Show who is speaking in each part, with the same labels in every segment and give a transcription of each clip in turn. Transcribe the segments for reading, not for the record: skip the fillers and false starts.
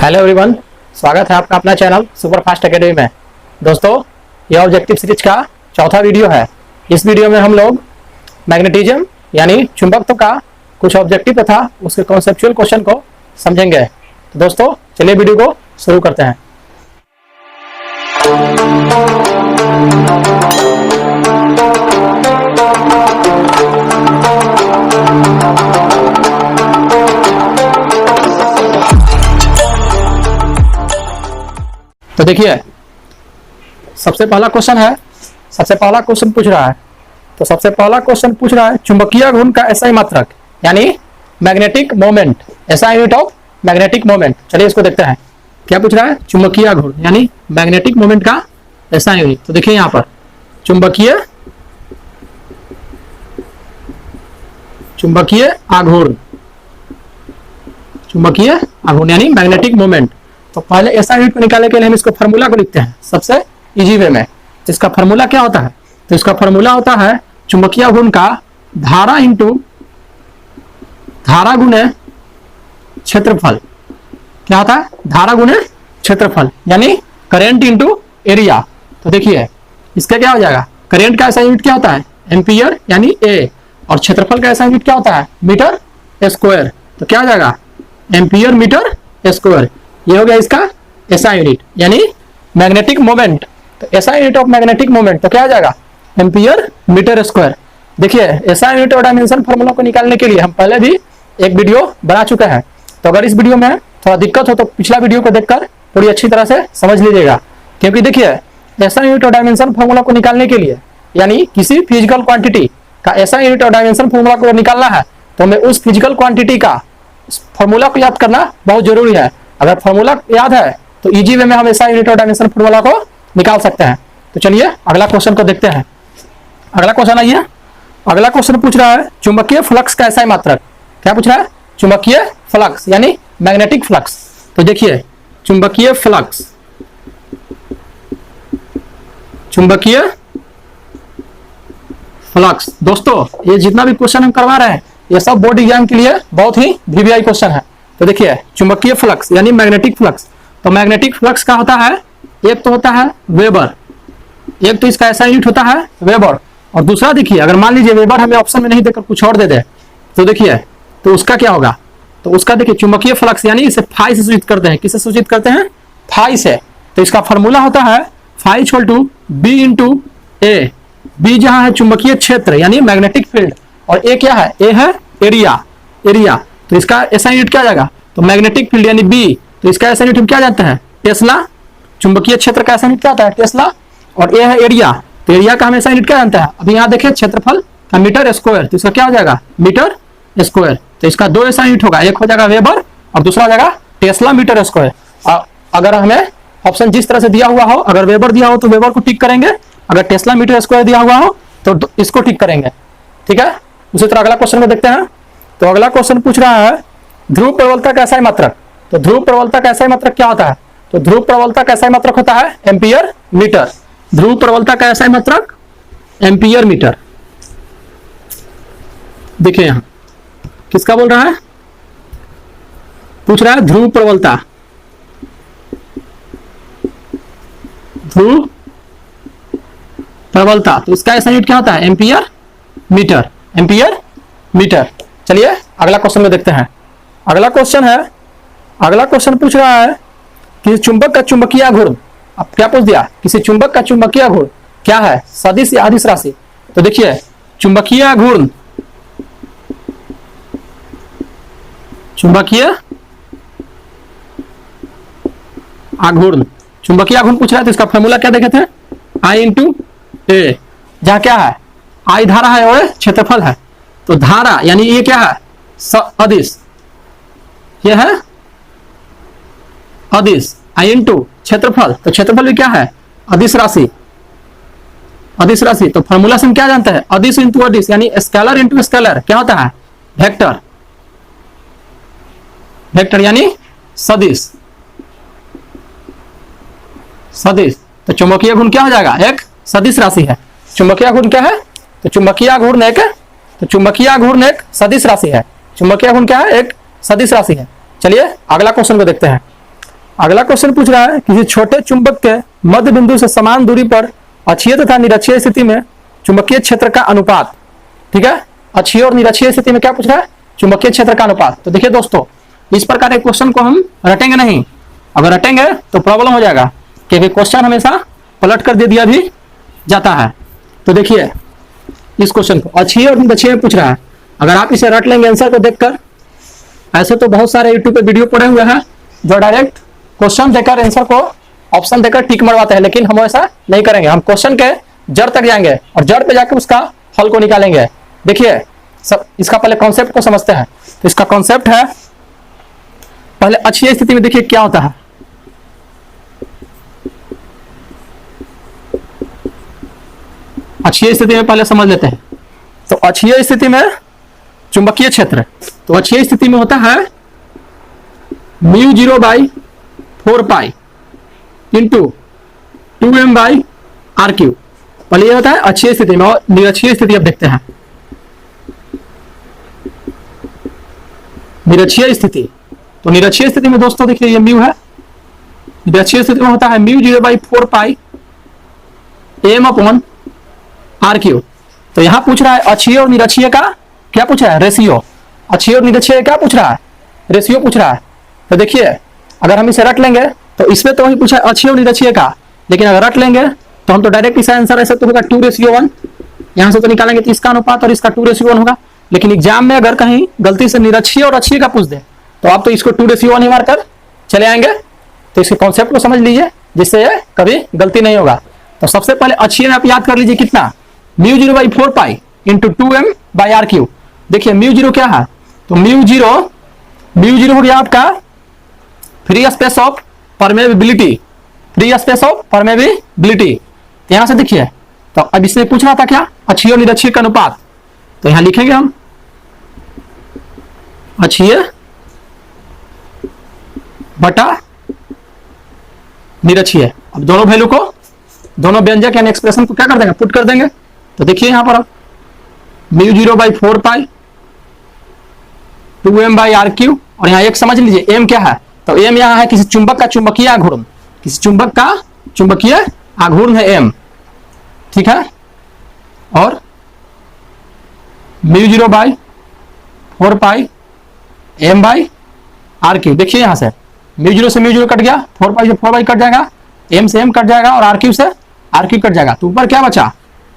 Speaker 1: Hello everyone, स्वागत है आपका अपना चैनल सुपर फास्ट एकेडमी में। दोस्तों, यह ऑब्जेक्टिव सीरीज का चौथा वीडियो है। इस वीडियो में हम लोग मैग्नेटिज्म यानी चुंबकत्व का कुछ ऑब्जेक्टिव तथा उसके कॉन्सेप्चुअल क्वेश्चन को समझेंगे। तो दोस्तों, चलिए वीडियो को शुरू करते हैं। तो देखिए, सबसे पहला क्वेश्चन पूछ रहा है। तो सबसे पहला क्वेश्चन पूछ रहा है चुंबकीय घूर्ण का एसआई मात्रक यानी magnetic moment, SI unit of magnetic moment. चलिए इसको देखते हैं। क्या पूछ रहा है? चुंबकीय घूर्ण यानी मैग्नेटिक मोमेंट का एसआई यूनिट। तो देखिए यहां पर चुंबकीय आघूर्ण यानी मैग्नेटिक मोमेंट। तो पहले एसआई यूनिट को निकालने के लिए हम इसको फार्मूला को लिखते हैं सबसे इजी वे में। तो इसका फार्मूला क्या होता है? तो इसका फार्मूला होता है चुंबकीय घूर्ण का धारा गुणे क्षेत्रफल। क्या होता है? धारा गुणे क्षेत्रफल यानी करंट इंटू एरिया। तो देखिए इसका क्या हो जाएगा? करंट का एसआई यूनिट क्या होता है? एम्पियर यानी ए, और क्षेत्रफल का एसआई यूनिट क्या होता है? Metre square. तो क्या हो जाएगा? Ampere metre square. ये हो गया इसका एसआई यूनिट यानी मैग्नेटिक मोमेंट। तो SI unit of magnetic moment तो क्या हो जाएगा? Ampere metre square. देखिए एसआई यूनिट और डायमेंशन फार्मूला को निकालने के लिए हम पहले भी एक वीडियो बना चुके हैं। तो अगर इस वीडियो में थोड़ा दिक्कत हो तो पिछला वीडियो को देखकर पूरी अच्छी तरह से समझ लीजिएगा। क्योंकि देखिए एसआई यूनिट और डायमेंशन फार्मूला को निकालने के लिए यानी किसी फिजिकल क्वांटिटी का एसआई यूनिट और डायमेंशन फार्मूला को निकालना है तो हमें उस फिजिकल क्वांटिटी का फार्मूला को याद करना बहुत जरूरी है। अगर फार्मूला याद है तो इजी वे में हम एसआई यूनिट और डायमेंशन फार्मूला को निकाल सकते हैं। तो चलिए अगला क्वेश्चन को देखते हैं। अगला क्वेश्चन आइए। अगला क्वेश्चन पूछ रहा है चुंबकीय फ्लक्स का एसआई मात्रक। क्या पूछ रहा है? चुंबकीय फ्लक्स यानी मैग्नेटिक फ्लक्स। तो देखिए चुंबकीय फ्लक्स दोस्तों, ये जितना भी क्वेश्चन हम करवा रहे हैं ये सब बोर्ड एग्जाम के लिए बहुत ही वीवीआई क्वेश्चन है। तो देखिए चुंबकीय फ्लक्स यानी मैग्नेटिक फ्लक्स। तो मैग्नेटिक फ्लक्स का होता है, एक तो होता है वेबर, एक तो इसका एसआई यूनिट होता है वेबर, और दूसरा देखिए अगर मान लीजिए वेबर हमें ऑप्शन में नहीं देकर कुछ और दे दे तो देखिए तो उसका क्या होगा? तो उसका देखिए चुंबकीय फ्लक्स यानी इसे फाई से सूचित करते हैं। किससे सूचित करते हैं? फाई से। तो इसका फॉर्मूला होता है phi equal to B into A. B जहां है चुंबकीय क्षेत्र यानी मैग्नेटिक फील्ड, और ए क्या है? ए है एरिया। तो इसका एसआई यूनिट क्या आ जाएगा? तो मैग्नेटिक फील्ड यानी बी। तो इसका एसआई यूनिट हम क्या जानते हैं? टेस्ला। चुंबकीय क्षेत्र का एसआई यूनिट क्या होता है? टेस्ला। और ए है एरिया। तो एरिया का हम एसआई यूनिट क्या जानते हैं? अभी यहाँ देखिए क्षेत्रफल का मीटर स्क्वायर। तो इसका क्या हो जाएगा? Metre square. तो इसका दो एसआई यूनिट होगा, एक हो जाएगा वेबर और दूसरा हो जाएगा टेस्ला मीटर स्क्वायर। अगर हमें ऑप्शन जिस तरह से दिया हुआ हो, अगर वेबर दिया हो तो वेबर को टिक करेंगे, अगर टेस्ला मीटर स्क्वायर दिया हुआ हो तो इसको टिक करेंगे। ठीक है। उसी तरह अगला क्वेश्चन को देखते हैं। तो अगला क्वेश्चन पूछ रहा है ध्रुव प्रबलता का एसआई मात्रक। तो ध्रुव प्रबलता का एसआई मात्रक क्या होता है? तो ध्रुव प्रबलता का एसआई मात्रक होता है एम्पियर मीटर। ध्रुव प्रबलता का एसआई मात्रक एम्पियर मीटर। देखिए यहां किसका बोल रहा है? पूछ रहा है ध्रुव प्रबलता। तो इसका एसआई यूनिट क्या होता है? Ampere metre. चलिए अगला क्वेश्चन में देखते हैं। अगला क्वेश्चन पूछ रहा है कि चुंबक का चुंबकीय घूर्ण। अब क्या पूछ दिया? किसी चुंबक का चुंबकीय घूर्ण क्या है? सदिश या अदिश राशि। तो देखिए चुंबकीय घूर्ण पूछ रहा है। तो इसका फॉर्मूला क्या देखे थे? आई इंटू ए। जहां क्या है? आई धारा है और क्षेत्रफल है। तो धारा यानी ये क्या है? अदिश। ये है अदिश। आई इंटू क्षेत्रफल। तो क्षेत्रफल भी क्या है? अदिश राशि। तो फॉर्मूला से हम क्या जानते हैं? अदिश इंटू अदिश यानी स्केलर इंटू स्केलर क्या होता है? वेक्टर यानी सदिश। तो चुंबकीय घूर्ण क्या हो जाएगा? एक सदिश राशि है। चुंबकीय घूर्ण क्या है? तो चुंबकीय घूर्ण एक सदिश राशि है। चुंबकीय घूर्ण क्या है? एक सदिश राशि है। चलिए अगला क्वेश्चन को देखते हैं। अगला क्वेश्चन पूछ रहा है किसी छोटे चुंबक के मध्य बिंदु से समान दूरी पर अक्षीय तथा निरक्षीय स्थिति में चुंबकीय क्षेत्र का अनुपात। ठीक है, अक्षीय और निरक्षीय स्थिति में क्या पूछ रहा है? चुंबकीय क्षेत्र का अनुपात। तो देखिए दोस्तों, इस प्रकार के क्वेश्चन को हम रटेंगे नहीं। अगर रटेंगे तो प्रॉब्लम हो जाएगा, क्योंकि क्वेश्चन हमेशा पलट कर दे दिया भी जाता है। तो देखिए इस क्वेश्चन को अक्षीय और निरक्षीय में पूछ रहा है। अगर आप इसे रट लेंगे आंसर को देखकर, ऐसे तो बहुत सारे यूट्यूब पे वीडियो पड़े हुए हैं जो डायरेक्ट क्वेश्चन देकर आंसर को ऑप्शन देकर टिक मरवाते हैं, लेकिन हम ऐसा नहीं करेंगे। हम क्वेश्चन के जड़ तक जाएंगे और जड़ पे जाकर उसका हल को निकालेंगे। देखिए सब इसका पहले कॉन्सेप्ट को समझते हैं। तो इसका कॉन्सेप्ट है, पहले अक्षीय स्थिति में देखिए क्या होता है। अक्षीय स्थिति में पहले समझ लेते हैं। तो अक्षीय स्थिति में चुंबकीय क्षेत्र, तो अक्षीय स्थिति में होता है μ0/4π इंटू 2m/r³। पहले ये होता है अक्षीय स्थिति में, और निरक्षीय स्थिति अब देखते हैं। निरक्षीय स्थिति, तो निरक्षीय स्थिति में दोस्तों देखिए ये म्यू है। निरक्षीय स्थिति में होता है μ0/4π m/r³। तो यहां पूछ रहा है अक्षीय और निरक्षीय का क्या पूछ रहा है? रेशियो। अक्षीय और निरक्षीय क्या पूछ रहा है? रेशियो पूछ रहा है। तो देखिए अगर हम इसे रट लेंगे तो इसमें तो वही पूछा है अक्षीय और निरक्षीय का, लेकिन अगर रट लेंगे तो हम तो डायरेक्ट इसका आंसर ऐसे तो होगा 2:1। यहां से तो निकालेंगे तो इसका अनुपात और इसका 2:1 होगा। लेकिन एग्जाम में अगर कहीं गलती से निरक्षीय और अक्षीय का पूछ दे तो आप तो इसको 2:1 ही मारकर चले आएंगे। तो इसके कॉन्सेप्ट को समझ लीजिए, जिससे कभी गलती नहीं होगा। तो सबसे पहले अक्षीय में आप याद कर लीजिए कितना, μ0/4π इंटू 2m/r³। देखिए μ0 क्या है? तो μ0 हो गया आपका free space of permeability. Free space of permeability. तो यहां से देखिए, तो अब इसने पूछ रहा था क्या? अक्षीय और निरक्षीय का अनुपात। तो यहां लिखेंगे हम अक्षीय बटा निरक्षीय। अब दोनों वैल्यू को, दोनों व्यंजक यानी एक्सप्रेशन को क्या कर देंगे? पुट कर देंगे। तो देखिए यहां पर अब μ0/4π 2m/r³, और यहां एक समझ लीजिए m क्या है? तो m यहां है किसी चुंबक का चुंबकीय आघूर्ण। किसी चुंबक का चुंबकीय आघूर्ण है m। ठीक है, और μ0/4π m/r³। देखिए यहां से μ0 से μ0 कट गया, 4π से 4π कट जाएगा, m से m कट जाएगा और r³ से r³ कट जाएगा। तो ऊपर क्या बचा?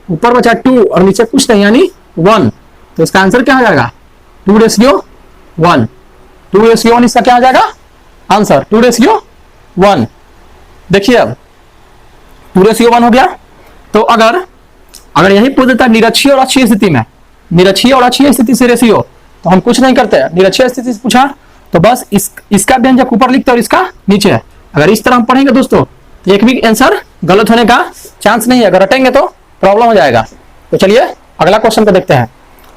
Speaker 1: ऊपर बचा 2 और नीचे कुछ नहीं यानी 1। तो इसका आंसर क्या हो जाएगा? 2:1। 2:1 इसका क्या हो जाएगा आंसर? 2:1। देखिए अब 2:1 हो गया। तो अगर यही पूछ देता निरक्षीय और अक्षीय स्थिति में, निरक्षीय और अक्षीय स्थिति से रेशियो, तो हम कुछ नहीं करते। निरक्षीय स्थिति से पूछा तो बस इसका व्यंजक ऊपर लिखते और इसका नीचे। अगर इस तरह हम पढ़ेंगे दोस्तों तो एक भी आंसर गलत होने का चांस नहीं है। अगर रटेंगे तो प्रॉब्लम हो जाएगा। तो चलिए अगला क्वेश्चन को देखते हैं।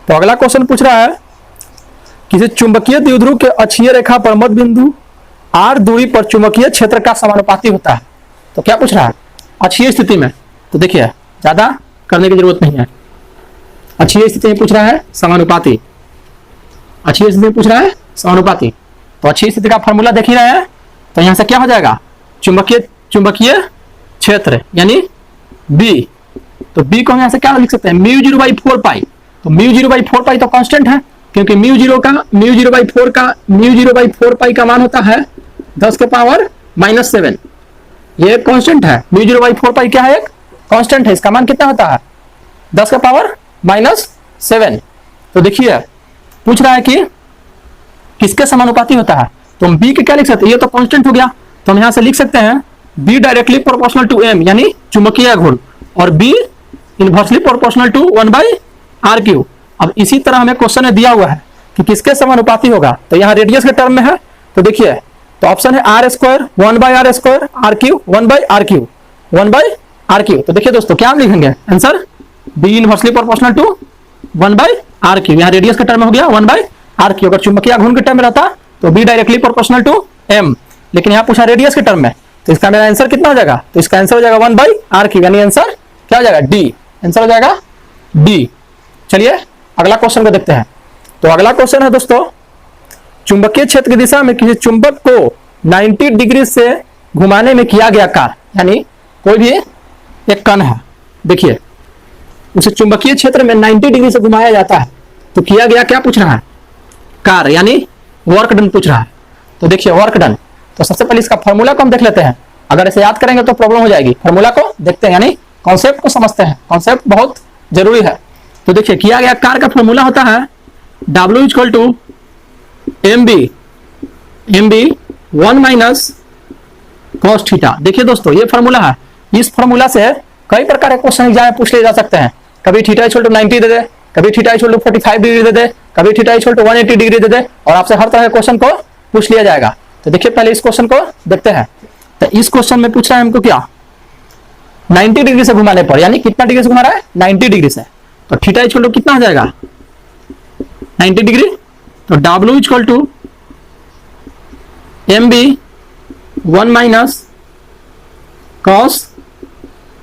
Speaker 1: तो अगला क्वेश्चन पूछ रहा है किसी चुंबकीय द्विध्रुव के अक्षीय रेखा पर मध्य बिंदु r दूरी पर चुंबकीय क्षेत्र का समानुपाती होता है। तो क्या पूछ रहा है? अक्षीय स्थिति में। तो देखिए ज्यादा करने की जरूरत नहीं है। अक्षीय स्थिति में पूछ रहा है समानुपाती। अक्षीय स्थिति में पूछ रहा है समानुपाती। तो अक्षीय स्थिति का फॉर्मूला देख ही रहे हैं। तो यहां से क्या हो जाएगा? चुंबकीय क्षेत्र यानी B। तो B को हम यहां से क्या लिख सकते हैं? μ0/4π। तो μ0/4π तो कांस्टेंट है, क्योंकि μ0/4π का मान होता है 10⁻⁻⁷। ये कांस्टेंट है। μ0/4π क्या है? एक कांस्टेंट है। इसका मान कितना होता है? 10⁻⁷। तो देखिए पूछ रहा है कि किसके समानुपाती होता है। तो हम B के क्या लिख सकते हैं? ये तो कांस्टेंट हो गया, तो हम यहां से लिख सकते हैं B directly proportional to M यानी चुंबकीय आघूर्ण, और B inversely proportional to 1/r³। अब इसी तरह हमें क्वेश्चन में दिया हुआ है कि किसके समानुपाती होगा। तो यहाँ रेडियस के टर्म में है। तो देखिए तो ऑप्शन है r² 1/r², r³ 1/r³, 1/r³। तो देखिए दोस्तों क्या हम लिखेंगे answer? B inversely proportional to 1/r³। यहाँ रेडियस का टर्म हो गया 1/r³। अगर चुंबकीय आघूर्ण के टर्म में रहता तो B directly proportional to M, लेकिन यहाँ पूछा रेडियस के टर्म में। तो इसका मेरा आंसर कितना हो जाएगा? तो इसका आंसर हो जाएगा 1/r³, यानी आंसर क्या हो जाएगा? D। आंसर हो जाएगा D। चलिए अगला क्वेश्चन को देखते हैं। तो अगला क्वेश्चन है दोस्तों, चुंबकीय क्षेत्र की दिशा में किसी चुंबक को 90 डिग्री से घुमाने में किया गया कार्य, यानी कोई भी एक कण है, देखिए उसे चुंबकीय क्षेत्र में 90 डिग्री से घुमाया जाता है, तो किया गया क्या पूछ रहा है, कार्य यानी वर्क डन पूछ रहा है। तो देखिए वर्क डन, तो सबसे पहले इसका फॉर्मूला को हम देख लेते हैं, अगर इसे याद करेंगे तो प्रॉब्लम हो जाएगी। फॉर्मूला को देखते हैं, यानी कॉन्सेप्ट को समझते हैं, कॉन्सेप्ट बहुत जरूरी है। तो देखिए किया गया कार्य का फॉर्मूला होता है W equal to M B 1 minus cos theta. देखिए दोस्तों ये फॉर्मूला है, इस फॉर्मूला से कई प्रकार के क्वेश्चन एग्जाम में पूछ लिए जा सकते हैं। कभी थीटा इक्वल टू 90 दे दे, कभी थीटा इक्वल टू 45 डिग्री दे दे, कभी थीटा इक्वल टू 180 डिग्री दे दे, और आपसे हर तरह के क्वेश्चन को पूछ लिया जाएगा। तो देखिए पहले इस क्वेश्चन को देखते हैं। तो इस क्वेश्चन में पूछ रहा है हमको क्या, 90 डिग्री से घुमाने पर, यानी कितना डिग्री से घुमा रहा है, 90 डिग्री से, तो थीटा इक्वल टू कितना हो जाएगा 90 डिग्री, तो W equal to M B 1 minus cos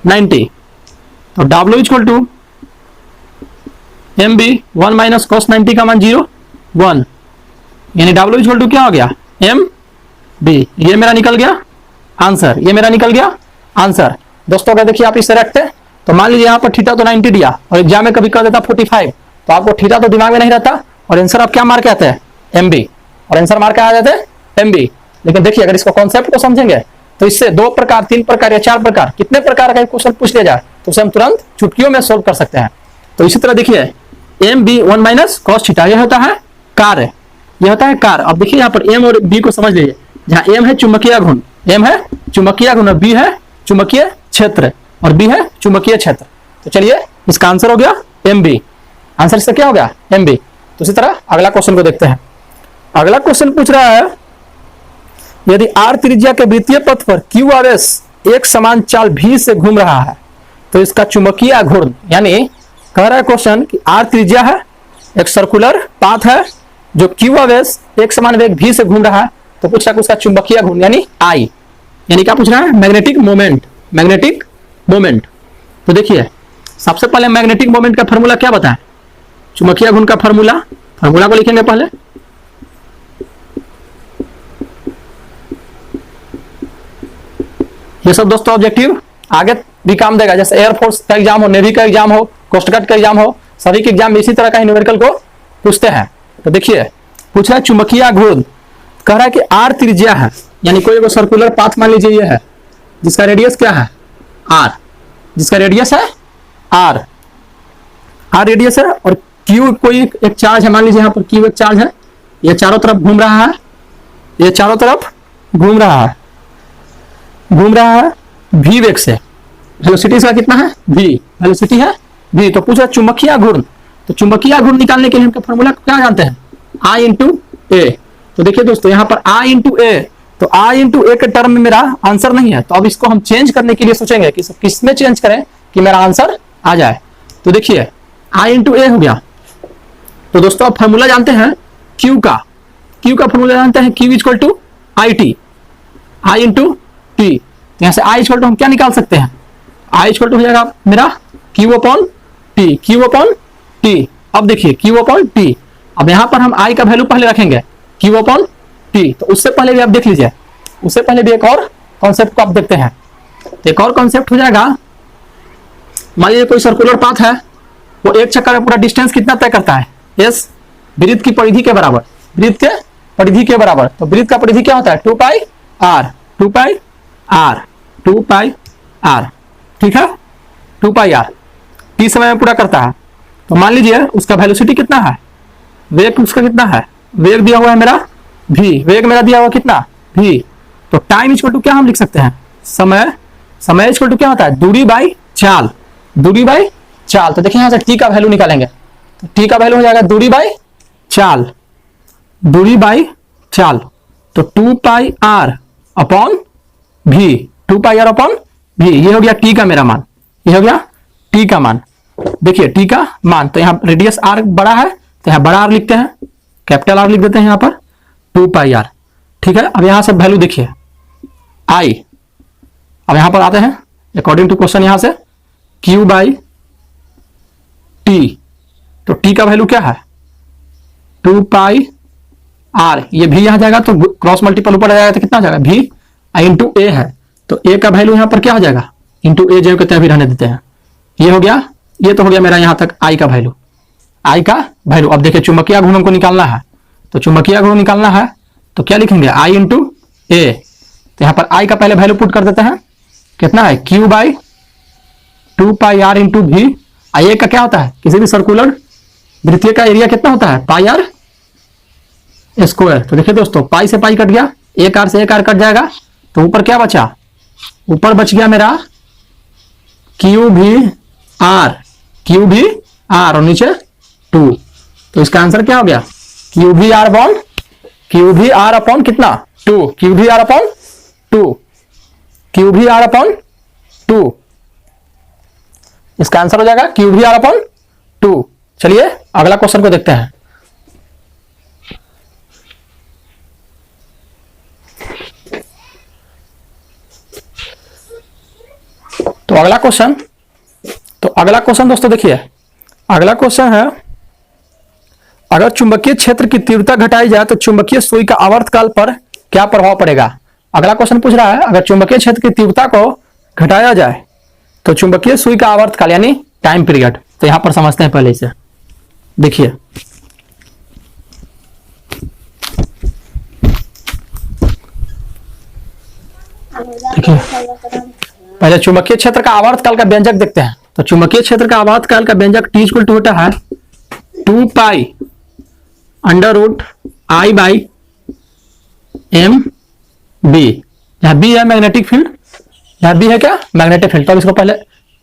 Speaker 1: 90, तो W equal to M B 1 minus cos 90 का मान 0 1, यानी W इक्वल टू क्या हो गया एम बी। ये मेरा निकल गया आंसर, ये मेरा निकल गया आंसर। दोस्तों अगर देखिए आप इसे रखते हैं तो मान लीजिए यहाँ पर थीटा तो 90 दिया और एग्जाम में कभी कर देता 45, तो आपको थीटा तो दिमाग में नहीं रहता और आंसर आप क्या मार के आते हैं एम बी, और आंसर मार के आ जाते हैं एम बी। लेकिन देखिए अगर इसको कॉन्सेप्ट को समझेंगे तो इससे 2 प्रकार 3 प्रकार या 4 प्रकार कितने प्रकार का क्वेश्चन पूछ लिया जाए तो उसे हम तुरंत चुटकियों में सोल्व कर सकते हैं। तो इसी तरह देखिए M B 1 minus cos theta, यह होता है कार्य, यह होता है कार्य। अब देखिए यहाँ पर एम और बी को समझ लीजिए, जहाँ एम है चुंबकीय घूर्ण, एम है चुंबकीय घूर्ण, बी है चुंबकीय क्षेत्र और बी है चुंबकीय क्षेत्र। तो चलिए इसका आंसर हो गया एम बी, आंसर इसका क्या हो गया एम बी। तो इसी तरह अगला क्वेश्चन को देखते हैं। अगला क्वेश्चन पूछ रहा है यदि आर त्रिज्या के वृत्तीय पथ पर क्यू आवेश एक समान चाल भी से घूम रहा है तो इसका चुंबकीय घूर्ण, यानी कह रहा है क्वेश्चन कि आर त्रिज्या है, एक सर्कुलर पाथ है जो क्यू आवेश एक समान वेग भी से घूम रहा है, तो पूछ रहा है उसका चुंबकीय घूर्ण यानी आई, यानी क्या पूछ रहा है मैग्नेटिक मोमेंट, मैग्नेटिक मोमेंट। तो देखिए सबसे पहले मैग्नेटिक मोमेंट का फॉर्मूला क्या बताएं, चुंबकीय घूर्ण का फॉर्मूला, फॉर्मूला को लिखेंगे पहले। ये सब दोस्तों ऑब्जेक्टिव आगे भी काम देगा, जैसे एयरफोर्स का एग्जाम हो, नेवी का एग्जाम हो, कोस्ट गार्ड का एग्जाम हो, सभी के एग्जाम में इसी तरह का न्यूमेरिकल को पूछते हैं। तो देखिए पूछ रहा है चुंबकीय घूर्ण, कह रहा है कि आर त्रिज्या है, यानी कोई एक सर्कुलर पाथ मान लीजिए ये है जिसका रेडियस क्या है आर, जिसका रेडियस है आर, आर रेडियस है, और क्यू कोई एक चार्ज है, मान लीजिए यहाँ पर क्यू एक चार्ज है, ये चारों तरफ घूम रहा है, ये चारों तरफ घूम रहा है, घूम रहा है v वेग से, वेलोसिटी इसका कितना है v, वेलोसिटी है v। तो पूछा चुंबकीय घूर्ण, तो चुंबकीय घूर्ण निकालने के लिए हम फॉर्मूला क्या जानते हैं I इंटू ए। तो देखिए दोस्तों यहाँ पर I इंटू ए, तो I इंटू ए के टर्म में मेरा आंसर नहीं है, तो अब इसको हम चेंज करने के लिए सोचेंगे कि किसमें चेंज करें कि मेरा आंसर आ जाए। तो देखिए I इंटू ए हो गया, तो दोस्तों आप फॉर्मूला जानते हैं Q का, Q का फॉर्मूला जानते हैं Q equal to I T, I into T. तो यहाँ से I इक्वल टू हम क्या निकाल सकते हैं, I इक्वल टू हो जाएगा मेरा Q upon T, Q upon T. अब देखिए Q अपॉन टी, अब यहाँ पर हम I का वैल्यू पहले रखेंगे Q अपॉन टी। तो उससे पहले भी आप देख लीजिए, उससे पहले भी एक और कॉन्सेप्ट को आप देखते हैं। तो एक और कॉन्सेप्ट हो जाएगा, मान लीजिए कोई सर्कुलर पाथ है, वो एक चक्कर में पूरा डिस्टेंस कितना तय करता है यस, वृत्त की परिधि के बराबर, वृत्त के परिधि के बराबर। तो वृत्त का परिधि क्या होता है 2 pi R, 2 pi R, 2 pi R, ठीक है 2 पाई आर टी समय में पूरा करता है। तो मान लीजिए उसका वेलोसिटी कितना है, वेग उसका कितना है, वेग दिया हुआ है मेरा v, वेग मेरा दिया हुआ कितना v। तो टाइम इक्वल टू क्या हम लिख सकते हैं समय, समय इक्वल टू क्या होता है दूरी बाई चाल, दूरी बाई चाल। तो देखिए यहाँ से t का वैल्यू निकालेंगे, तो t का वैल्यू हो जाएगा दूरी बाई चाल, दूरी बाई चाल। तो 2 pi R upon v, 2 pi R upon v, ये हो गया t का मेरा मान, ये हो गया t का मान। देखिए t का मान, तो यहाँ रेडियस r बड़ा है तो यहाँ बड़ा r लिखते हैं, कैपिटल R लिख देते हैं यहाँ पर 2 पाई आर, ठीक है। अब यहाँ से वैल्यू देखिए I, अब यहाँ पर आते हैं अकॉर्डिंग टू क्वेश्चन, यहाँ से Q बाई टी, तो T का वैल्यू क्या है 2 पाई आर, ये भी यहाँ जाएगा तो क्रॉस मल्टीपल ऊपर आ जाएगा तो कितना हो जाएगा भी आई इंटू ए है, तो ए का वैल्यू यहाँ पर क्या हो जाएगा इंटू ए, जो कहते हैं अभी रहने देते हैं। ये हो गया, ये तो हो गया मेरा यहाँ तक आई का वैल्यू, आई का वैल्यू। अब देखिए चुंबकीय घूर्ण हमको निकालना है, तो चुंबकीय घूर्ण निकालना है तो क्या लिखेंगे आई इंटू ए, तो यहाँ पर आई का पहले वैल्यू पुट कर देते हैं, कितना है Q by 2 pi R into B. I का क्या होता है, किसी भी सर्कुलर वृत्तीय का एरिया कितना होता है पाई आर स्क्वायर। तो देखिए दोस्तों पाई से पाई कट गया, एक आर से एक आर कट जाएगा, तो ऊपर क्या बचा, ऊपर बच गया मेरा क्यू भी आर, क्यू भी आर और नीचे 2। तो इसका आंसर क्या हो गया क्यू भी आर अपॉन, क्यू भी आर अपॉन कितना 2, क्यू भी आर अपॉन 2, क्यू भी आर अपॉन 2। इसका आंसर हो जाएगा क्यू भी आर अपॉन 2। चलिए अगला क्वेश्चन को देखते हैं। तो अगला क्वेश्चन दोस्तों देखिए, अगला क्वेश्चन है अगर चुंबकीय क्षेत्र की तीव्रता घटाई जाए तो चुंबकीय सुई का आवर्तकाल पर क्या प्रभाव पड़ेगा। अगला क्वेश्चन पूछ रहा है अगर चुंबकीय क्षेत्र की तीव्रता को घटाया जाए तो चुंबकीय सुई का आवर्तकाल यानी टाइम पीरियड। तो यहां पर समझते हैं पहले इसे, देखिए देखिए पहले चुंबकीय क्षेत्र का आवर्तकाल का व्यंजक देखते हैं। तो चुंबकीय क्षेत्र का आवर्तकाल का व्यंजक T इक्वल टू होता है 2 pi under root I by M B. यहां बी है मैग्नेटिक फील्ड, यहां बी है क्या मैग्नेटिक फील्ड। तो अब इसको पहले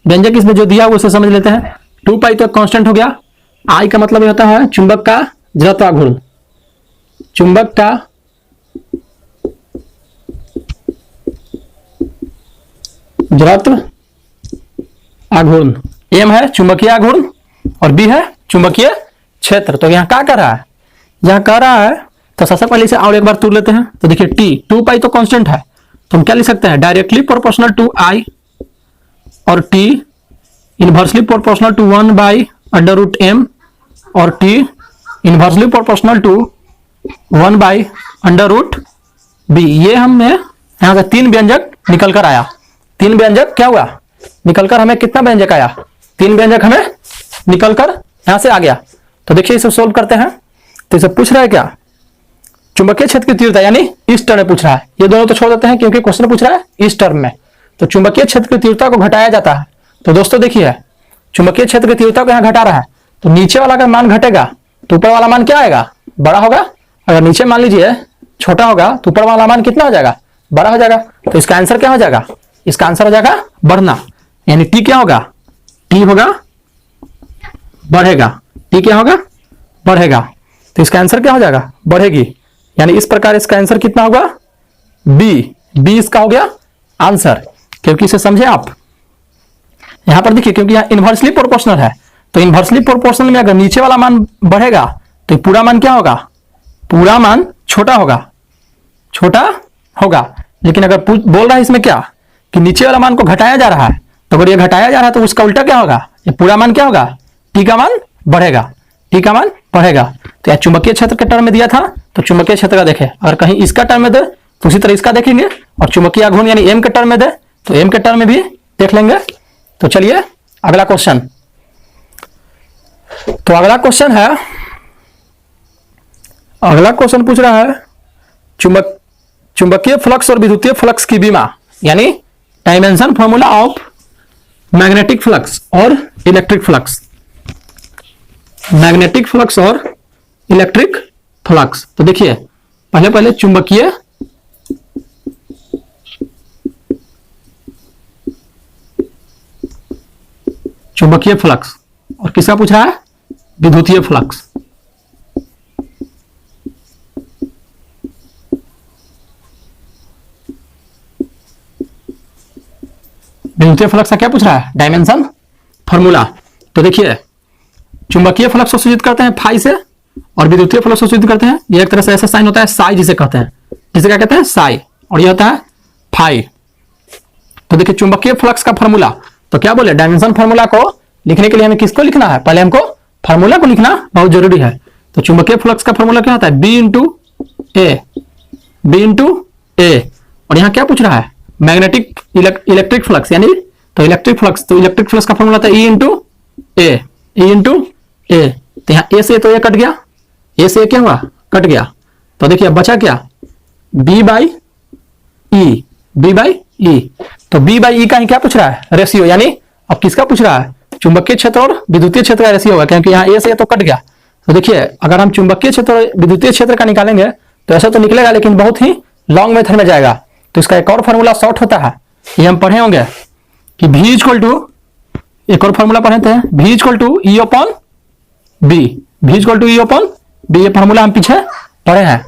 Speaker 1: व्यंजक इसमें जो दिया हुआ उसे समझ लेते हैं। 2 पाई तो कांस्टेंट हो गया, आई का मतलब होता है चुंबक का जड़त्वाघूर्ण, चुंबक का जड़त्व आघूर्ण, एम है चुंबकीय आघूर्ण और बी है चुंबकीय क्षेत्र। तो यहां क्या कर रहा है, यहां कह रहा है तो सबसे पहले इसे और एक बार तोड़ लेते हैं। तो देखिए टी 2 पाई तो कांस्टेंट है, तो हम क्या लिख सकते हैं डायरेक्टली प्रोपोर्शनल टू आई और T inversely proportional to 1 by under root M और T inversely proportional to 1 by under root B. ये हमने यहां से 3 व्यंजक निकल कर आया, 3 व्यंजक क्या हुआ निकलकर हमें कितना व्यंजक आया, 3 व्यंजक हमें निकलकर यहां से आ गया। तो देखिए इसे सोल्व करते हैं। तो इसे पूछ रहा है क्या चुंबकीय क्षेत्र की तीव्रता यानी इस टर्म में पूछ रहा है, ये दोनों तो छोड़ देते हैं क्योंकि क्वेश्चन पूछ रहा है इस टर्म में। तो चुंबकीय क्षेत्र की तीव्रता को घटाया जाता है। तो दोस्तों देखिए चुंबकीय क्षेत्र की तीव्रता को यहां घटा रहा है, तो नीचे वाला का मान घटेगा तो ऊपर वाला मान क्या आएगा बड़ा होगा। अगर नीचे मान लीजिए छोटा होगा तो ऊपर वाला मान कितना हो जाएगा बड़ा हो जाएगा। तो इसका आंसर क्या हो जाएगा, इसका आंसर हो जाएगा बढ़ना, यानी टी क्या होगा टी होगा बढ़ेगा, टी क्या होगा बढ़ेगा। तो इसका आंसर क्या हो जाएगा बढ़ेगी, यानी इस प्रकार इसका आंसर कितना होगा बी, बी इसका हो गया आंसर। क्योंकि इसे समझे आप, यहां पर देखिए क्योंकि यहां इनवर्सली प्रोपोर्शनल है, तो इनवर्सली प्रोपोर्शनल में अगर नीचे वाला मान बढ़ेगा तो पूरा मान क्या होगा, पूरा मान छोटा होगा, छोटा होगा। लेकिन अगर बोल रहा है इसमें क्या कि नीचे वाला मान को घटाया जा रहा है, तो अगर ये घटाया जा रहा है तो उसका उल्टा क्या होगा, ये पूरा मान क्या होगा टी का मान बढ़ेगा, टी का मान बढ़ेगा। तो यह चुंबकीय क्षेत्र के टर्म में दिया था, तो चुंबकीय क्षेत्र का देखें, अगर कहीं इसका टर्म में दे तो उसी तरह इसका देखेंगे, और चुंबकीय आघूर्ण यानी एम के टर्म में दे तो एम के टर्म में भी देख लेंगे। तो चलिए अगला क्वेश्चन, तो अगला क्वेश्चन है, अगला क्वेश्चन पूछ रहा है चुंबकीय फ्लक्स और विद्युतीय फ्लक्स की विमा यानी dimension formula of magnetic flux और इलेक्ट्रिक फ्लक्स, मैग्नेटिक फ्लक्स और इलेक्ट्रिक फ्लक्स। तो देखिए पहले चुंबकीय फ्लक्स और किसका पूछ रहा है विद्युतीय फ्लक्स। विद्युतीय फ्लक्स का क्या पूछ रहा है डायमेंशन फॉर्मूला। तो देखिए चुंबकीय फ्लक्स को सूचित करते हैं फाई से और विद्युतीय फ्लक्स को सूचित करते हैं, ये एक तरह से ऐसा साइन होता है साई जिसे कहते हैं, जिसे क्या कहते हैं साई, और ये होता है फाई। तो देखिए चुंबकीय फ्लक्स का फॉर्मूला, तो क्या बोले डायमेंशन फॉर्मूला को लिखने के लिए हमें किसको लिखना है, पहले हमको फॉर्मूला को लिखना बहुत जरूरी है। तो चुंबकीय फ्लक्स का फॉर्मूला क्या होता है B into A, B into ए। और यहाँ क्या पूछ रहा है, मैग्नेटिक इलेक्ट्रिक फ्लक्स, यानी तो इलेक्ट्रिक फ्लक्स का फॉर्मूला था ई इंटू ए, ई इंटू ए। तो यहाँ ए से तो ए कट गया, ए से क्या हुआ, कट गया। तो देखिए बचा क्या, B by E, B by E. तो बी बाई ई का ही क्या पूछ रहा है, रेशियो, यानी अब किसका पूछ रहा है, चुंबकीय क्षेत्र और विद्युतीय क्षेत्र का रेशियो होगा, क्योंकि यहाँ ए से तो कट गया। तो देखिए अगर हम चुंबकीय क्षेत्र और विद्युतीय क्षेत्र का निकालेंगे तो ऐसा तो निकलेगा, लेकिन बहुत ही लॉन्ग मेथड में जाएगा। तो इसका एक और फॉर्मूला शॉर्ट होता है, ये हम पढ़े होंगे कि V इक्वल टू, एक और फॉर्मूला पढ़े थे, V equal to E upon B, V equal to E upon B, ये फॉर्मूला हम पीछे पढ़े हैं।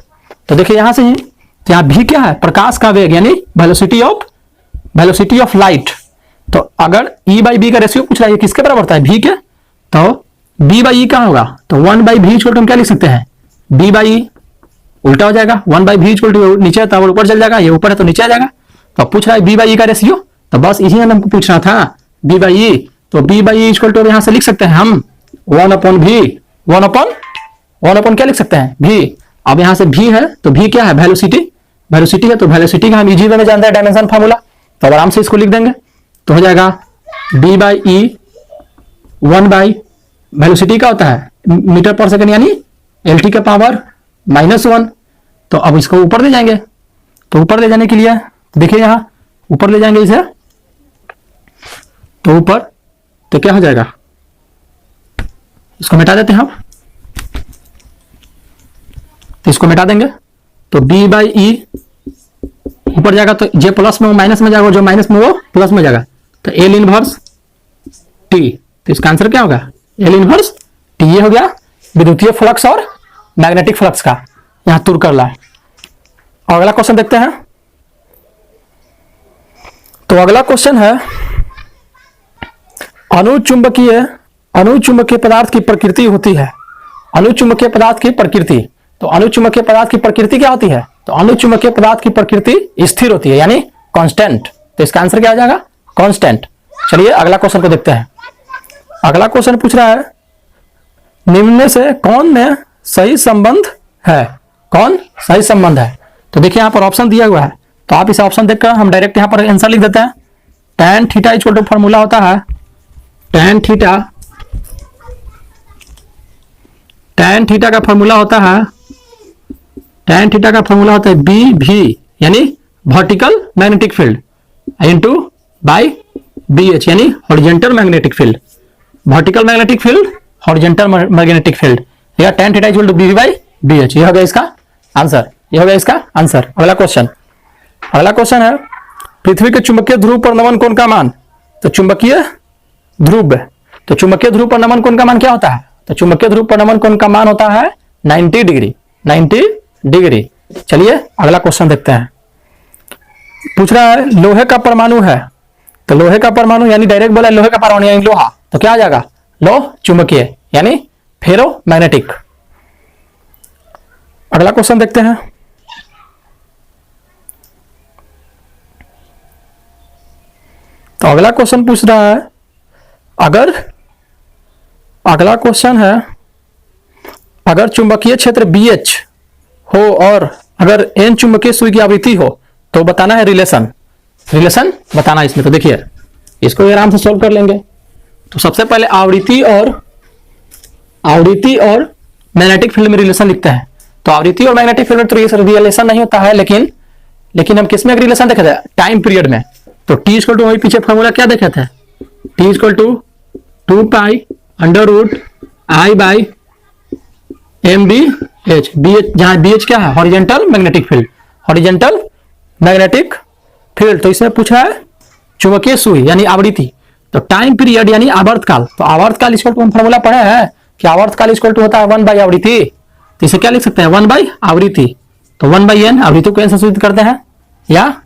Speaker 1: तो देखिए यहां से ही, तो यहाँ V क्या है, प्रकाश का वेग, यानी वेलोसिटी ऑफ लाइट। तो अगर E बाई बी का रेशियो पूछ रहा है, किसके बराबर होता है, V के, तो B बाई ई क्या होगा, तो 1 बाई V इक्वल टू हम क्या लिख सकते हैं, B बाई ई, उल्टा हो जाएगा, 1 बाई V इक्वल टू नीचे है तो ऊपर चल जाएगा, ये ऊपर है तो नीचे आ जाएगा। तो पूछ रहा है B बाई ई का रेशियो, तो बस इसी में हमको पूछना था B बाई ई। तो B by E equal to यहां से लिख सकते हैं हम 1 अपॉन V, 1 अपॉन क्या लिख सकते हैं, V। अब यहां से V है तो V क्या है, वेलोसिटी है, तो वेलोसिटी का हम इजी वे में जानते हैं डायमेंशन फार्मूला, तो आराम से इसको लिख देंगे। तो हो जाएगा B by E 1 by, velocity का होता है मीटर पर सेकंड, यानी LT का पावर -1। तो अब इसको ऊपर ले जाएंगे, तो ऊपर ले जाने के लिए देखिए यहां ऊपर ले जाएंगे इसे, तो ऊपर तो क्या हो जाएगा, इसको मिटा देते हैं हम, तो इसको मिटा देंगे। तो B बाई ई ऊपर जाएगा तो जे प्लस में वो माइनस में जाएगा, जो माइनस में वो प्लस में जाएगा, तो L इनवर्स T। तो इसका आंसर क्या होगा, L इनवर्स T। ये हो गया विद्युतीय फ्लक्स और मैग्नेटिक फ्लक्स का यहां तुर कर ला। और अगला क्वेश्चन देखते हैं। तो अगला क्वेश्चन है, अनुचुंबकीय पदार्थ की प्रकृति होती है, अनुचुंबकीय पदार्थ की प्रकृति। तो अनुचुंबकीय पदार्थ की प्रकृति क्या होती है, तो अनुचुंबकीय पदार्थ की प्रकृति स्थिर होती है, यानी कांस्टेंट। तो इसका आंसर क्या आ जाएगा, कांस्टेंट। चलिए अगला क्वेश्चन को देखते हैं। अगला क्वेश्चन पूछ रहा है, निम्न में से कौन में सही संबंध है, कौन सही संबंध है। तो देखिए यहां पर ऑप्शन दिया हुआ है, तो आप इस ऑप्शन देखकर हम डायरेक्ट यहां पर आंसर लिख देते हैं। tan theta equal to formula होता है, tan थीटा का फॉर्मूला होता है, tan थीटा का फॉर्मूला होता है बी भी, यानी vertical magnetic field, into by B H, यानी horizontal magnetic field, vertical magnetic field, horizontal magnetic field, या tan theta equal to B by B H. ये हो गया इसका आंसर, ये हो गया इसका आंसर। अगला क्वेश्चन है, पृथ्वी के चुंबकीय ध्रुव पर नमन कोण का मान। तो चुंबकीय ध्रुव, तो चुंबकीय ध्रुव पर नमन कोण का मान क्या होता है, तो चुंबकीय ध्रुव पर नमन कोण का मान होता है 90 डिग्री, 90 डिग्री। चलिए अगला क्वेश्चन देखते हैं। पूछ रहा है लोहे का परमाणु है, तो लोहे का परमाणु यानी डायरेक्ट बोला लोहे का परमाणु यानी लोहा, तो क्या आ जाएगा, लोह चुंबकीय यानी फेरो मैग्नेटिक। अगला क्वेश्चन देखते हैं। तो अगला क्वेश्चन पूछ रहा है, अगला क्वेश्चन है, अगर चुंबकीय क्षेत्र BH हो और अगर N चुंबकीय सुई की आवृत्ति हो तो बताना है रिलेशन बताना इसमें। तो देखिए इसको आराम से सॉल्व कर लेंगे। तो सबसे पहले आवृत्ति और मैग्नेटिक फील्ड में रिलेशन लिखते हैं। तो आवृत्ति और मैग्नेटिक फील्ड में तो रिलेशन नहीं होता है, लेकिन हम किसमें रिलेशन देखे थे, टाइम पीरियड में। तो T इक्वल टू वही पीछे फॉर्मूला क्या देखे थे, T equal to 2 pi under root I by MBH, जहां BH क्या है, हॉरिजॉन्टल मैग्नेटिक फील्ड। तो इसमें पूछा है चुंबकीय सुई यानी आवृत्ति, तो टाइम पीरियड यानी आवर्तकाल। तो आवर्तकाल इक्वल टू हम फॉर्मूला पढ़े हैं कि आवर्तकाल इक्वल टू होता है 1 बाई आवृत्ति। तो इसे क्या लिख सकते हैं, 1 बाई आवृत्ति। तो 1 बाई n आवृत्ति को n से सूचित करते हैं, या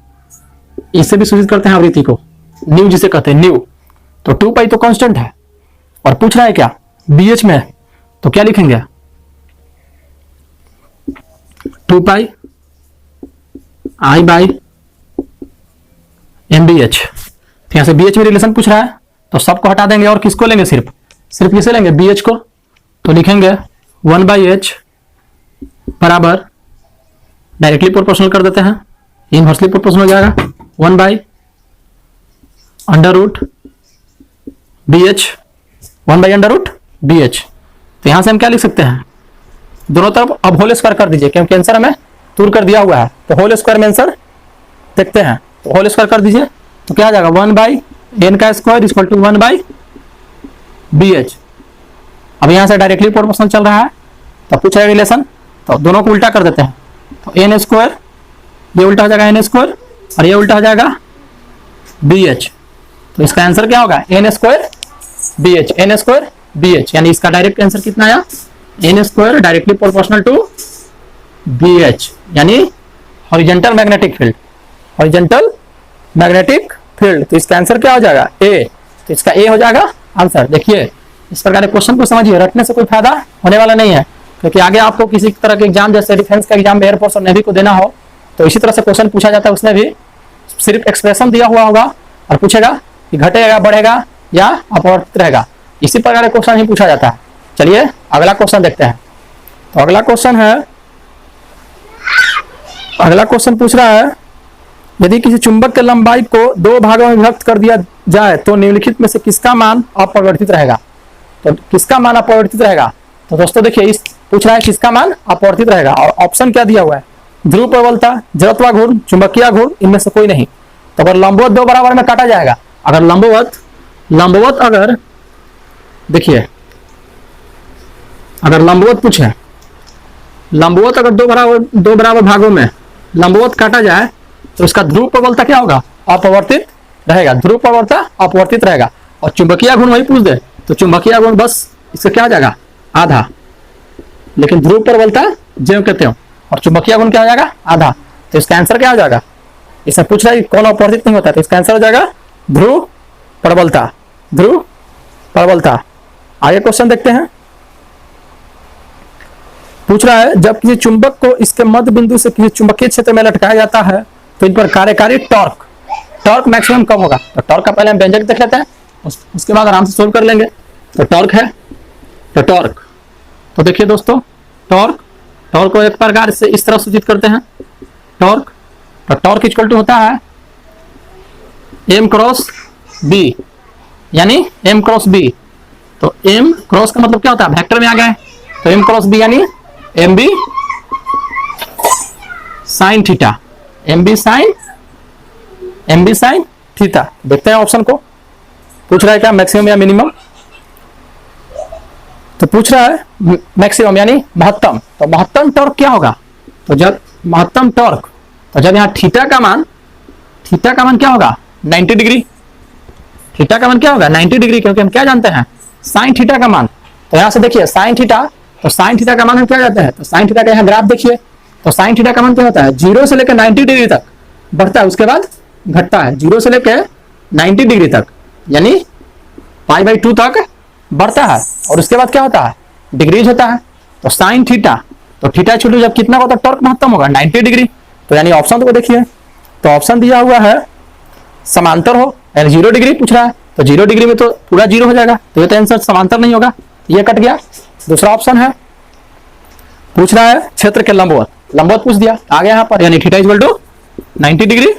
Speaker 1: इससे भी सूचित करते हैं आवृत्ति को, न्यू जिसे कहते हैं न्यू। तो 2 पाई तो कांस्टेंट है, और पूछ रहा है क्या BH में, तो क्या लिखेंगे 2 पाई I बाई MBH। यहां से BH में रिलेशन पूछ रहा है, तो सबको हटा देंगे और किसको लेंगे, सिर्फ किसे लेंगे, BH को। तो लिखेंगे 1 बाई H बराबर डायरेक्टली प्रोपोर्शनल कर देते हैं, इनवर्सली प्रोपोर्शनल हो जाएगा 1/√BH, 1/√BH। तो यहां से हम क्या लिख सकते हैं, दोनों तरफ अब होल स्क्वायर कर दीजिए, क्योंकि आंसर हमें दूर कर दिया हुआ है। तो होल स्क्वायर में आंसर देखते हैं, तो होल स्क्वायर कर दीजिए, तो क्या आ जाएगा 1/n का स्क्वायर इक्वल टू 1/BH। अब यहां से डायरेक्टली प्रोपोर्शनल चल रहा है, तो पूछ रहा है रिलेशन, तो दोनों को उल्टा कर देते हैं। तो n स्क्वायर, ये उल्टा हो जाएगा n स्क्वायर, और ये उल्टा हो जाएगा BH। तो इसका आंसर क्या होगा, n square BH, n square BH, यानी इसका डायरेक्ट आंसर कितना आया, n square directly proportional to BH, यानी horizontal magnetic field, horizontal magnetic field. तो इसका आंसर क्या हो जाएगा, A। तो इसका A हो जाएगा आंसर। देखिए इस प्रकार के क्वेश्चन को समझिए, रटने से कोई फायदा होने वाला नहीं है, क्योंकि आगे आपको किसी तरह के एग्जाम, जैसे डिफेंस का एग्जाम एयरफोर्स और नेवी को देना हो, तो इसी तरह से क्वेश्चन पूछा जाता है। उसमें भी सिर्फ एक्सप्रेशन दिया हुआ होगा और पूछेगा कि घटेगा, बढ़ेगा या अपवर्तित रहेगा, इसी प्रकार का क्वेश्चन ही पूछा जाता है। चलिए अगला क्वेश्चन देखते हैं। तो अगला क्वेश्चन है, अगला क्वेश्चन पूछ रहा है, यदि किसी चुंबक के लंबाई को दो भागों में विभक्त कर दिया जाए तो निम्नलिखित में से किसका मान अपरिवर्तित रहेगा। तो किसका मान अपरिवर्तित रहेगा, तो दोस्तों देखिए इस पूछ रहा है किसका मान अपरिवर्तित रहेगा, और ऑप्शन क्या दिया हुआ है, ध्रुव प्रबलता, जड़त्वा घूर्ण, चुंबकीय घूर्ण, इनमें से कोई नहीं। तो अगर लंबवत दो बराबर में काटा जाएगा, अगर लंबवत अगर देखिए, अगर लंबवत पूछे, लंबवत अगर दो बराबर भागों में लंबवत काटा जाए तो उसका ध्रुव प्रबलता क्या होगा, अपवर्तित रहेगा, ध्रुव प्रबलता अपवर्तित रहेगा। और चुंबकीय गुण वही पूछ दे तो चुंबकीय गुण बस इससे क्या हो जाएगा, आधा, लेकिन ध्रुव प्रबलता ज्यों कहते हो, और चुंबकीय गुण क्या हो जाएगा, आधा। तो इसका आंसर क्या हो जाएगा, इसमें पूछ रहा है कौन अपवर्तित नहीं होता, तो इसका आंसर हो जाएगा ध्रुव प्रबलता, ध्रुव प्रबलता। आगे क्वेश्चन देखते हैं। पूछ रहा है जब किसी चुंबक को इसके मध्य बिंदु से किसी चुंबकीय क्षेत्र में लटकाया जाता है तो इन पर कार्यकारी टॉर्क मैक्सिमम कब होगा। तो टॉर्क का पहले हम व्यंजक देख लेते हैं, उसके बाद आराम से सोल्व कर लेंगे। तो टॉर्क है, तो टॉर्क, तो देखिए दोस्तों टॉर्क को एक प्रकार से इस तरह सूचित करते हैं, टॉर्क, तो टॉर्क इक्वल टू होता है m क्रॉस b, यानी m क्रॉस b। तो m क्रॉस का मतलब क्या होता है, वेक्टर में आ गए, तो m क्रॉस b यानी mb sine theta, mb sine theta. देखते हैं ऑप्शन को, पूछ रहा है क्या मैक्सिमम या मिनिमम। तो पूछ रहा है मैक्सिमम यानी महत्तम, तो महत्तम टॉर्क क्या होगा, तो जब महत्तम टॉर्क, तो जब यहाँ थीटा का मान क्या होगा 90 डिग्री, थीटा का मान क्या होगा 90 डिग्री, क्योंकि हम क्या जानते हैं साइन थीटा का मान। तो यहाँ से देखिए साइन थीटा, तो साइन थीटा का मान हम क्या जानते हैं, तो साइन थीटा का यहाँ ग्राफ देखिए, तो साइन थीटा का मान क्या होता है 0 से लेकर 90 डिग्री तक बढ़ता है, उसके बाद घटता है, 0 से लेकर 90 डिग्री तक, यानी π/2 तक बढ़ता है, और उसके बाद क्या होता है डिग्रीज होता है। तो साइन थीटा, तो थीटा छोटू जब कितना होता है टॉर्क महत्तम होगा 90 डिग्री। तो यानी ऑप्शन को देखिए, तो ऑप्शन दिया हुआ है समांतर हो, यानी 0 डिग्री पूछ रहा है, तो 0 डिग्री में तो पूरा 0 हो जाएगा, तो ये तो आंसर समांतर नहीं होगा, ये कट गया। दूसरा ऑप्शन है, पूछ रहा है क्षेत्र के लंबवत पूछ दिया, आ गया यहाँ पर, यानी थीटा इक्वल टू 90 डिग्री।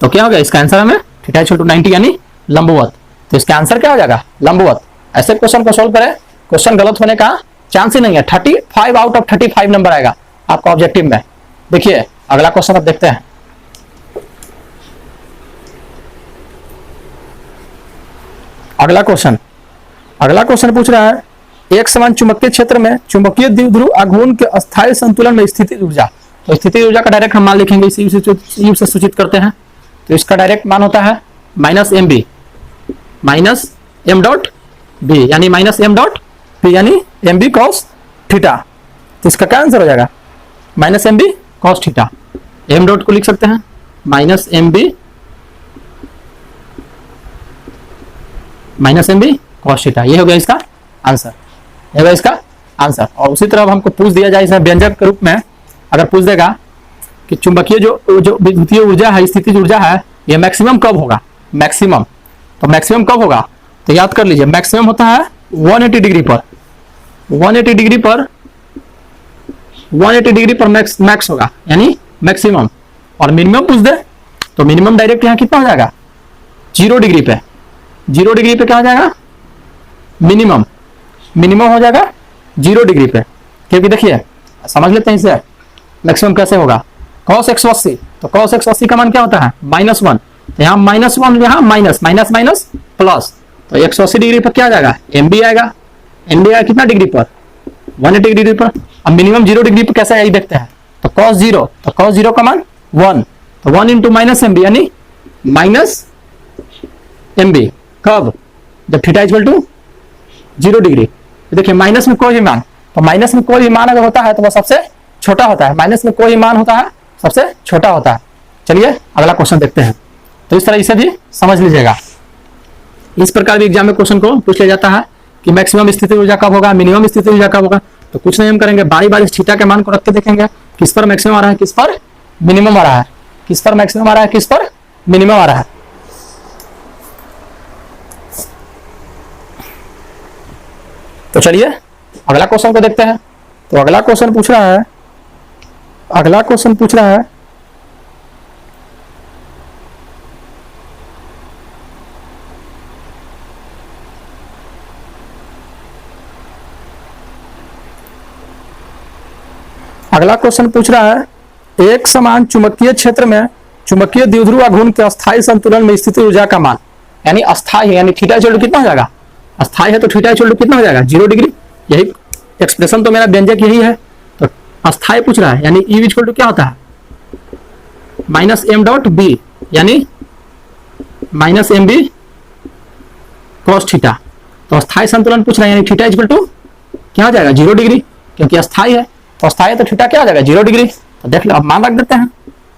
Speaker 1: तो क्या हो गया इसका आंसर हमें थीटा इक्वल टू 90 यानी लंबवत। तो इसका आंसर क्या हो जाएगा लंबवत। ऐसे क्वेश्चन को सोल्व करें, क्वेश्चन गलत होने का चांस ही नहीं है, 35 आउट ऑफ 35 नंबर आएगा आपका ऑब्जेक्टिव में। देखिए अगला क्वेश्चन अब देखते हैं। अगला क्वेश्चन पूछ रहा है एक समान चुंबकीय क्षेत्र में चुंबकीय द्विध्रुव आघूर्ण के अस्थायी संतुलन में स्थितिज ऊर्जा। तो स्थितिज ऊर्जा का डायरेक्ट हम मान लिखेंगे, इसी से सूचित करते हैं। तो इसका डायरेक्ट मान होता है -mb minus m dot b, यानी -m.b यानी mb cos थीटा। तो इसका क्या आंसर हो जाएगा -mb cos theta. m dot को लिख सकते हैं -mb cos थीटा, ये हो गया इसका आंसर, ये होगा इसका आंसर। और उसी तरह हमको पूछ दिया जाए इसमें व्यंजक के रूप में, अगर पूछ देगा कि चुंबकीय जो विद्युतीय ऊर्जा है, स्थितिज ऊर्जा है, ये मैक्सिमम कब होगा, मैक्सिमम, तो मैक्सिमम कब होगा, तो याद कर लीजिए मैक्सिमम होता है 180 डिग्री पर, 180 डिग्री पर मैक्स होगा, यानी मैक्सिमम, और मिनिमम पूछ दे तो मिनिमम डायरेक्ट यहाँ कितना हो जाएगा 0 डिग्री पे, 0 डिग्री पे क्या हो जाएगा मिनिमम, मिनिमम हो जाएगा 0 डिग्री पे। क्योंकि देखिए समझ लेते हैं इसे मैक्सिमम कैसे होगा। cos 180, तो cos 180 का मान क्या होता है -1, तो यहाँ -1 यहाँ माइनस माइनस माइनस प्लस, तो 180 डिग्री पर क्या आ जाएगा एम बी आएगा। एम बी आएगा कितना डिग्री पर 180 डिग्री पर। अब मिनिमम 0 डिग्री पर कैसे है देखते हैं। तो cos 0, तो cos 0 का मान 1, तो 1 इंटू माइनस एम बी यानी माइनस एम बी। कब जब थीटा इक्वल टू 0 डिग्री। तो देखिए माइनस में कोई भी मान, तो माइनस में कोई भी मान अगर होता है तो वो सबसे छोटा होता है, माइनस में कोई भी मान होता है सबसे छोटा होता है। चलिए अगला क्वेश्चन देखते हैं। तो इस तरह इसे भी समझ लीजिएगा। इस प्रकार भी एग्जाम में क्वेश्चन को पूछ लिया जाता है कि मैक्सिमम स्थिति ऊर्जा कब होगा, मिनिमम स्थिति ऊर्जा कब होगा। तो कुछ नहीं हम करेंगे, बारी बारी थीटा के मान को रख के देखेंगे किस पर मैक्सिमम आ रहा है, किस पर मिनिमम आ रहा है, किस पर मैक्सिमम आ रहा है, किस पर मिनिमम आ रहा है। तो चलिए अगला क्वेश्चन को देखते हैं। तो अगला क्वेश्चन पूछ रहा है, अगला क्वेश्चन पूछ रहा है अगला क्वेश्चन पूछ रहा है एक समान चुंबकीय क्षेत्र में चुंबकीय द्विध्रुव आघूर्ण के अस्थायी संतुलन में स्थिति ऊर्जा का मान, यानी अस्थायी है यानी थीटा इक्वल टू कितना हो जाएगा, अस्थायी है तो थीटा इक्वल टू कितना हो जाएगा 0 डिग्री। यही एक्सप्रेशन तो मेरा व्यंजक यही है। तो अस्थायी पूछ रहा है यानी ई इक्वल टू क्या होता है माइनस एम डॉट बी, यानी minus M B cos theta. तो अस्थायी संतुलन पूछ रहा है यानी थीटा इक्वल टू क्या हो जाएगा 0 डिग्री, क्योंकि अस्थायी है तो अस्थायी तो थीटा क्या हो जाएगा 0 डिग्री। तो देख लो अब मान रख देते हैं।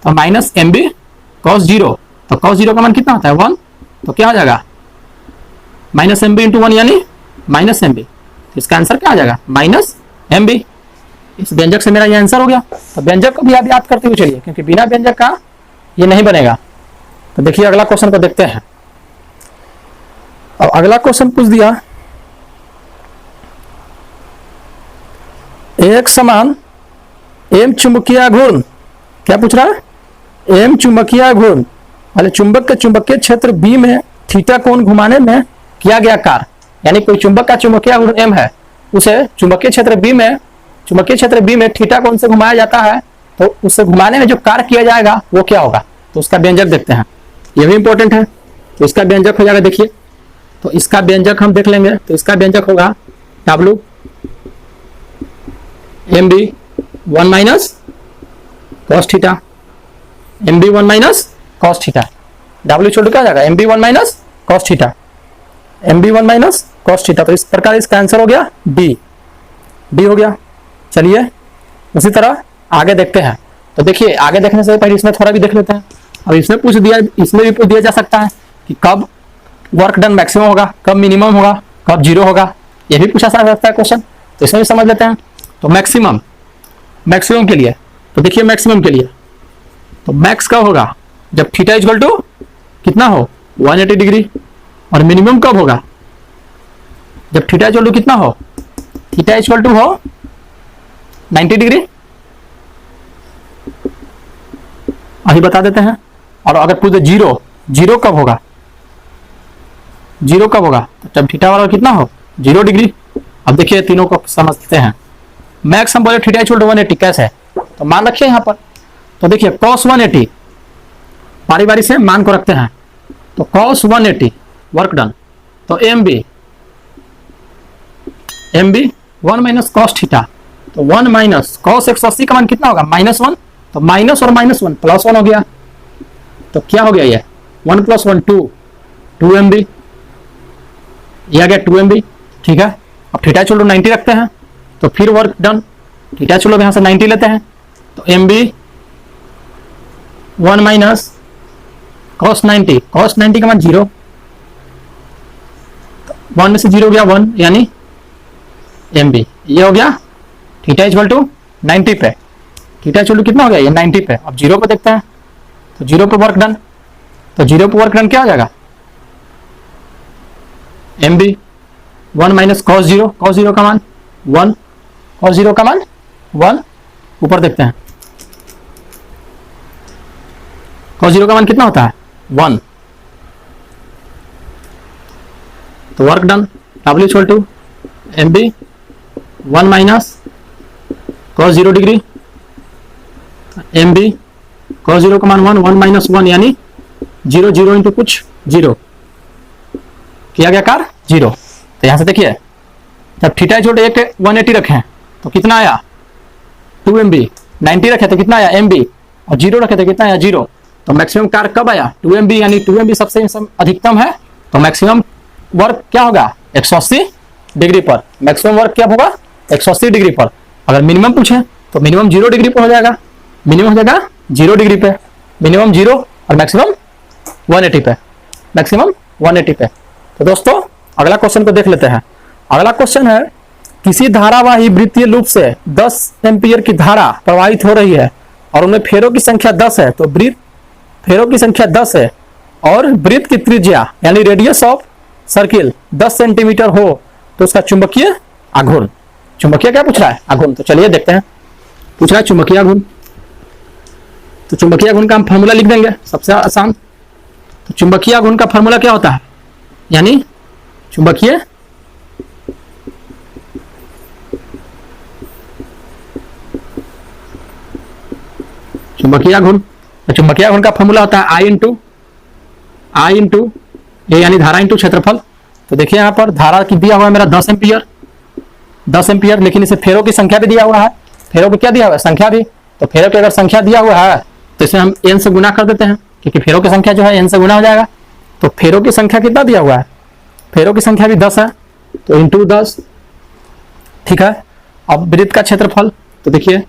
Speaker 1: तो माइनस एम बी कॉस 0, तो कॉस 0 का मान कितना होता है 1, तो क्या हो जाएगा माइनस एम बी इंटू 1 यानी माइनस एम बी। इसका आंसर क्या आ जाएगा माइनस एम बी। इस व्यंजक से मेरा ये आंसर हो गया। तो व्यंजक को भी आप याद करते हुए चलिए, क्योंकि बिना व्यंजक का ये नहीं बनेगा। तो देखिए अगला क्वेश्चन को देखते हैं। और अगला क्वेश्चन पूछ दिया एक समान एम चुंबकीय आघूर्ण, क्या पूछ रहा है एम चुंबकीय आघूर्ण वाले चुंबक के चुंबकीय क्षेत्र बी में थीटा कोण घुमाने में किया गया कार्य, यानी कोई चुंबक का चुंबकीय आघूर्ण एम है, उसे चुंबकीय क्षेत्र बी में थीटा कोण से घुमाया जाता है, तो उसे घुमाने में जो कार्य किया जाएगा वो क्या होगा। तो उसका व्यंजक देखते हैं, ये भी इंपॉर्टेंट है। तो इसका व्यंजक हो जाएगा, देखिए तो इसका व्यंजक हम देख लेंगे। तो इसका व्यंजक होगा W M B 1 minus cos theta, M B 1 minus cos theta. W छोड़ क्या जाएगा M B 1 minus cos theta, M B 1 minus cos theta. तो इस प्रकार इसका आंसर हो गया डी, डी हो गया। चलिए उसी तरह आगे देखते हैं। तो देखिए आगे देखने से पहले इसमें थोड़ा भी देख लेते हैं। अब इसमें पूछ दिया, इसमें भी पूछ दिया जा सकता है कि कब वर्क डन मैक्सिमम होगा, कब मिनिमम होगा, कब 0 होगा, ये भी पूछा जा सकता है क्वेश्चन। तो इसमें भी समझ लेते हैं। तो मैक्सिमम, मैक्सिमम के लिए, तो देखिए मैक्सिमम के लिए तो मैक्स कब होगा जब थीटा इक्वल टू कितना हो 180 डिग्री। और मिनिमम कब होगा जब थीटा इक्वल टू कितना हो, थीटा इक्वल टू हो 90 डिग्री। अभी बता देते हैं। और अगर पूछे 0, 0 कब होगा, 0 कब होगा तो जब थीटा वाला कितना हो 0 डिग्री। अब देखिए तीनों को समझते हैं। मैक्स हम बोले थीटा इक्वल टू 180 कैसे है, तो मान रखिए यहाँ पर। तो देखिए cos 180, बारी बारी से मान को रखते हैं। तो cos 180 वर्क डन, तो M B 1 minus cos theta, तो 1 माइनस कॉस 180 का मान कितना होगा -1, तो माइनस और -1 +1 हो गया। तो क्या हो गया ये 1 + 1 2 एम बी, यह आ गया 2 एम बी। ठीक है, अब थीटा चलो 90 रखते हैं, तो फिर वर्क डन। थीटा चलो यहां से 90 लेते हैं, तो M B 1 minus cos 90, cos 90 का मान 0, 1 में से 0 हो गया 1 यानी एम बी। ये हो गया थीटा इक्वल टू 90 पे, थीटा इक्वल टू कितना हो गया ये 90 पे। अब 0 पे देखते हैं, तो 0 पे वर्क डन, तो 0 पे वर्क डन क्या हो जाएगा M B 1 minus cos 0, cos 0 का मान 1, कॉस 0 का मान 1। ऊपर देखते हैं, cos 0 का मान कितना होता है 1। तो work done W equal to MB 1 minus cos 0 degree MB cos 0 का मान 1 1 माइनस 1 यानी 0 0 इंटू कुछ 0 किया गया कार 0। तो यहां से देखिए जब थीटा इक्वल टू 180 रखे हैं तो कितना आया 2 MB, 90 रखे तो कितना आया MB और 0 रखे तो कितना आया 0। तो मैक्सिमम कार कब आया 2 MB यानी 2 MB सबसे अधिकतम है। तो मैक्सिमम वर्क क्या होगा 180 डिग्री पर। मैक्सिमम वर्क क्या होगा 180 डिग्री पर। अगर मिनिमम पूछे तो मिनिमम 0 डिग्री पर हो जाएगा। मिनिमम हो जाएगा 0 डिग्री पे, मिनिमम 0 और मैक्सिमम 180 पे, मैक्सिमम 180 पे। तो दोस्तों अगला क्वेश्चन को देख लेते हैं। अगला क्वेश्चन है किसी धारावाही वृत्तीय लूप से 10 एम्पीयर की धारा प्रवाहित हो रही है और उनमें फेरों की संख्या 10 है। तो फेरों की संख्या 10 है और वृत्त की त्रिज्या यानी रेडियस ऑफ सर्किल 10 सेंटीमीटर हो तो उसका चुंबकीय आघूर्ण, चुंबकीय क्या पूछ रहा है आघूर्ण। तो चलिए देखते हैं, पूछ रहा है चुंबकीय आघूर्ण। तो चुंबकीय आघूर्ण का हम फॉर्मूला लिख देंगे सबसे आसान। तो चुंबकीय आघूर्ण का फॉर्मूला क्या होता है यानी चुंबकीय आघूर्ण। तो चुंबकीय आघूर्ण का फॉर्मूला होता है I इंटू ए यानी धारा इंटू क्षेत्रफल। तो देखिए यहाँ पर धारा की दिया हुआ है मेरा 10 एम्पीयर, लेकिन इसे फेरों की संख्या भी दिया हुआ है। फेरों को क्या दिया हुआ है संख्या भी। तो फेरों की अगर संख्या दिया हुआ है तो इसे हम n से गुना कर देते हैं क्योंकि फेरों की संख्या जो है n से गुना हो जाएगा। तो फेरों की संख्या कितना दिया हुआ है, फेरों की संख्या भी 10 है तो इंटू 10, ठीक है। अब वृत्त का क्षेत्रफल तो देखिए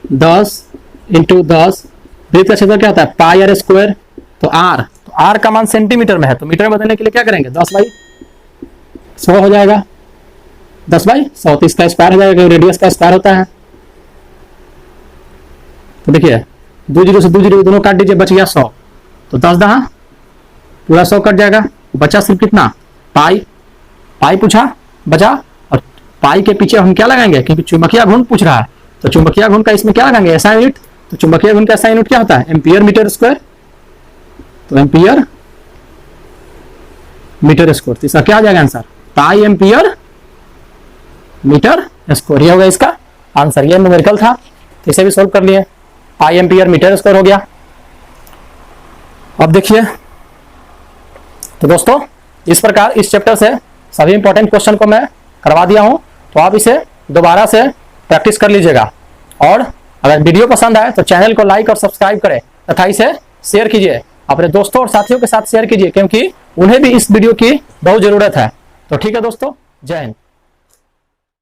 Speaker 1: 10 इंटू 10, वृत्त का क्षेत्रफल क्या होता है पाई r स्क्वायर। तो r का मान सेंटीमीटर में है तो मीटर में बदलने के लिए क्या करेंगे 10/100 हो जाएगा, 10/100। तो इसका स्क्वायर हो जाएगा, रेडियस का स्क्वायर होता है। तो देखिए 2 0 से 2 0 दोनों काट दीजिए, बच गया 100। तो 10 10 पूरा 100 कट जाएगा, बचा सिर्फ कितना पाई पूछा बचा। और पाई के पीछे हम क्या लगाएंगे क्योंकि चुंबकीय आघूर्ण पूछ रहा है। तो चुंबकीय आघूर्ण का इसमें क्या लगाएंगे SI यूनिट। तो चुंबकीय आघूर्ण का SI यूनिट क्या होता है एम्पीयर मीटर स्क्वायर। तो एम्पीयर मीटर स्क्वायर, तो इसका क्या आ जाएगा आंसर पाई एम्पीयर मीटर स्क्वायर। ये होगा इसका आंसर। ये न्यूमेरिकल था तो इसे भी सोल्व कर लिए, पाई एम्पीयर मीटर स्क्वायर हो गया। अब देखिए तो दोस्तों इस प्रकार इस चैप्टर से सभी इंपॉर्टेंट क्वेश्चन को मैं करवा दिया हूं। तो आप इसे दोबारा से प्रैक्टिस कर लीजिएगा और अगर वीडियो पसंद आए तो चैनल को लाइक और सब्सक्राइब करें तथा इसे शेयर कीजिए, अपने दोस्तों और साथियों के साथ शेयर कीजिए क्योंकि उन्हें भी इस वीडियो की बहुत जरूरत है। तो ठीक है दोस्तों, जय हिंद।